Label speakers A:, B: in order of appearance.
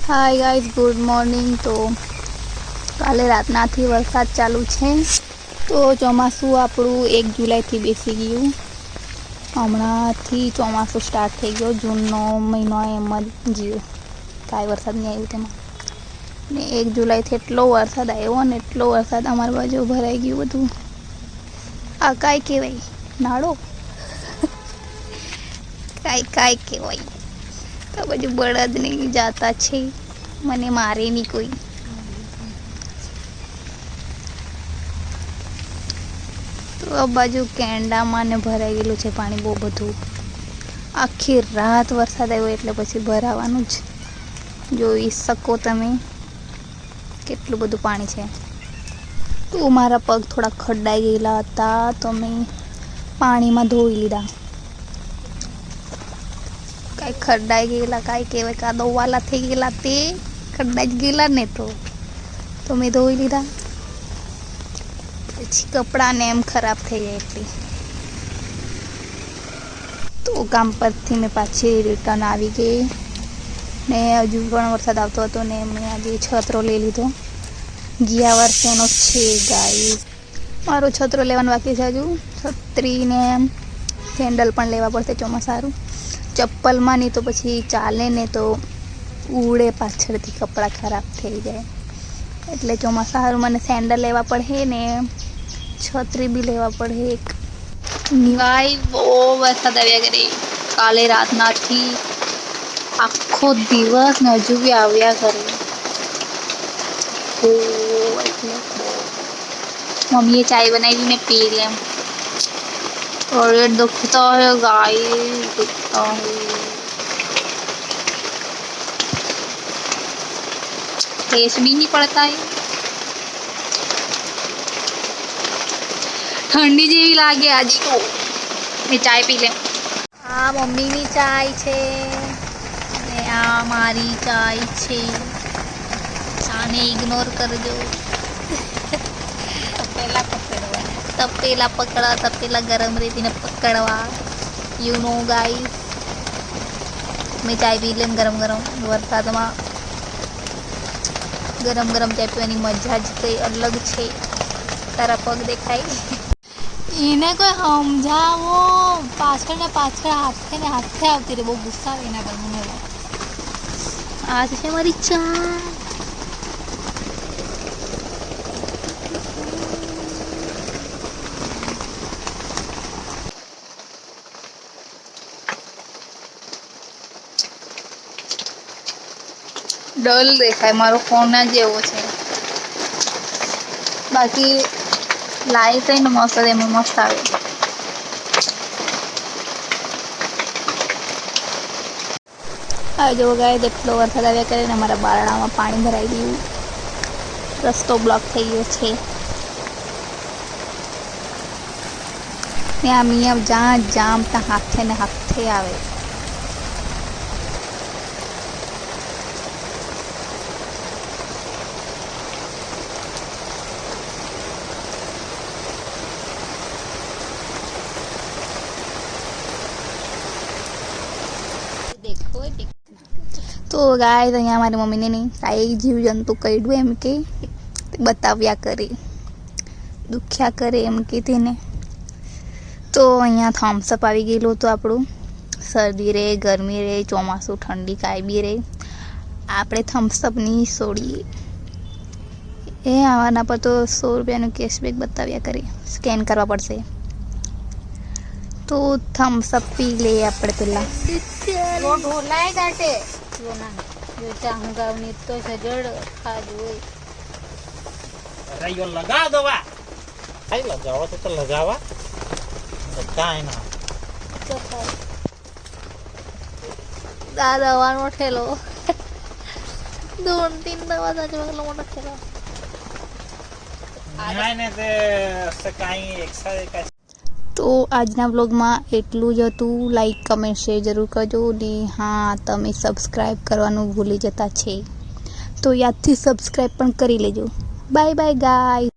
A: Hi guys, good morning. तो काले रातनाथी वरसाद चालू है। तो ચોમાસું આપણું 1 જુલાઈથી બેસી ગયું। હમણાંથી ચોમાસું સ્ટાર્ટ થઈ ગયો। જૂનનો મહિનો એમ જ ગયો, કાંઈ વરસાદ નહીં આવ્યું તેમાં ને 1 જુલાઈથી એટલો વરસાદ આવ્યો ને એટલો વરસાદ અમારી બાજુ ભરાઈ ગયું બધું। આ કાંઈ કહેવાય? નાળો કાંઈ કહેવાય? તો બાજુ બળદ નહીં જાતા છે, મને મારે નહીં કોઈ। તો આ બાજુ કેંડામાં ને ભરાઈ ગયેલું છે પાણી બહુ બધું। આખી રાત વરસાદ આવ્યો એટલે પછી ભરાવાનું જ। જોઈ શકો તમે કેટલું બધું પાણી છે। તો મારા પગ થોડા ખડાઈ ગયેલા હતા તો મેં પાણીમાં ધોઈ લીધા। કાંઈ ખરડાઈ ગયેલા, કાંઈ કહેવાય કાદવવાલા થઈ ગયેલા, તે ખરડાઈ જ ગયેલા ને તો મેં ધોઈ લીધા। પછી કપડાને એમ ખરાબ થઈ જાય એટલે તો કામ પરથી મેં પાછી રિટર્ન આવી ગઈ ને હજુ પણ વરસાદ આવતો હતો ને મેં આજે છતરો લઈ લીધો। ગયા વર્ષેનો છે ગાઈસ। મારો છતરો લેવાનો બાકી છે હજુ। છત્રીને સેન્ડલ પણ લેવા પડશે ચોમાસારું। ચપ્પલમાં નહીં તો પછી ચાલે ને તો ઉડે પાછળથી, કપડાં ખરાબ થઈ જાય એટલે ચોમાસારું મને સેન્ડલ લેવા પડે ને છત્રી બી લેવા પડે એક। ગાય બહુ વરસાદ આવ્યા કરે કાલે રાતનાથી, આખો દિવસ ને હજુ બી આવ્યા કરે। મમ્મીએ ચાય બનાવી મેં પી ली। એમ पेट दुखता है गाय, दुखता है। टेस्ट भी नहीं पड़ता है, ठंडी जेवी लागे आज तो। मैं चाय पी ले। आ मम्मी ની ચાય છે ને આ મારી ચાય છે। આને ઇગ્નોર કરજો। तपेला पकड़ा, तपेला गरम रहती ने पकड़वा, यू नो गाइस। मैं चाय पी लेम गरम गरम वरसाद में। गरम गरम चाय पीवानी मजा ज कई अलग छे। तारा पग देखाय इने कोई समझावो। पाछळ ने पाछळ हाथे ने हाथे आवती रे, बहुत गुस्सा आवे एना पर મને। आज छे मारी चाय। डल देखाय मारो फोन ना जेवो छे, बाकी लाइट है मस्त, एम मस्त आवे। आ जो गाय जेटलो वरसाद आव्या करे ने मारा बारणामां पाणी भराई गयुं। रस्तो ब्लॉक थई गयो छे ने आ मिया ज्यां जाम ता हाथे ने हाथे आवे। तो गाय तो अँ मारी मम्मी ने नहीं काई जीव जंतु कईडू एम के बताव्या करे, दुख्या करे एम के तेने। तो अँ थम्सअप आई गयेलुं तो आपणुं सर्दी रे, गरमी रे, ચોમાસું ठंडी काई बी रे, आपणे थम्सअप नहीं छोड़ीए। ए आवाना पर तो 100 रुपयानुं केशबेक बताव्या करे, स्केन करवा पड़शे। तो थम्सअप पी ले आपणे पेला।
B: वो ढोलाय जाते जो ना जो चाहूं गावनी तो सजड़ खाजू।
C: अरे यो लगा दो वा, आई लगावा तो लगावा, काय ना
A: दवानो ठेलो 2-3 दवा जाचे मगला मोठा ठेलो
C: नाही ने ते सकाळी एक्सरसाइज।
A: तो आजना व्लॉगमां एटलुं ज हतुं। लाइक कमेंट शेर जरूर करजो ने हाँ तमे सब्सक्राइब करवानुं भूली जता छे तो यादथी सब्सक्राइब पण करी लेजो। Bye bye guys.